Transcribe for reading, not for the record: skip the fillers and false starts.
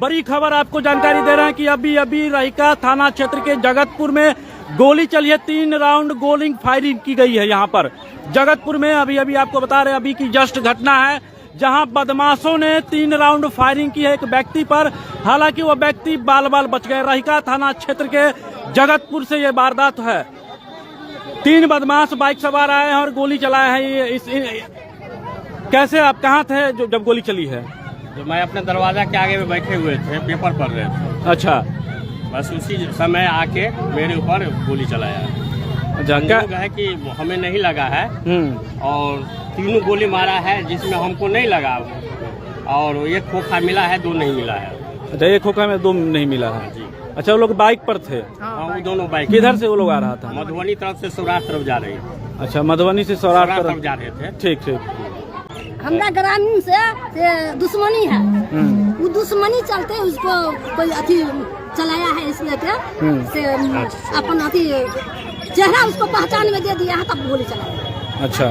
बड़ी खबर आपको जानकारी दे रहे हैं कि अभी अभी रहिका थाना क्षेत्र के जगतपुर में गोली चली है। 3 राउंड गोलिंग फायरिंग की गई है यहाँ पर जगतपुर में। अभी अभी आपको बता रहे हैं अभी की जस्ट घटना है जहाँ बदमाशों ने 3 राउंड फायरिंग की है एक व्यक्ति पर। हालांकि वो व्यक्ति बाल बाल बच गए। रहिका थाना क्षेत्र के जगतपुर से ये वारदात है। 3 बदमाश बाइक सवार आए हैं और गोली चलाए हैं। कैसे आप कहाँ थे जब गोली चली है? तो मैं अपने दरवाजा के आगे में बैठे हुए थे, पेपर पढ़ रहे थे। अच्छा, बस उसी समय आके मेरे ऊपर गोली चलाया। अच्छा, लोग है कि हमें नहीं लगा है और 3 गोली मारा है जिसमें हमको नहीं लगा और 1 खोखा मिला है, 2 नहीं मिला है। अच्छा, 1 खोखा में 2 नहीं मिला है जी। अच्छा, वो लोग बाइक पर थे? हाँ, वो दोनों बाइक। किधर से वो लोग आ रहा था? मधुबनी तरफ से सौराष्ट्र तरफ जा रहे हैं। अच्छा, मधुबनी से सौराष्ट्र तरफ जा रहे थे। ठीक ठीक। हमरा ग्रामीण से दुश्मनी है। वो दुश्मनी चलते उसको कोई अथी चलाया है इसलिए से अपन अथी चेहरा उसको पहचान में दे दिया है तब गोली चलाया। अच्छा,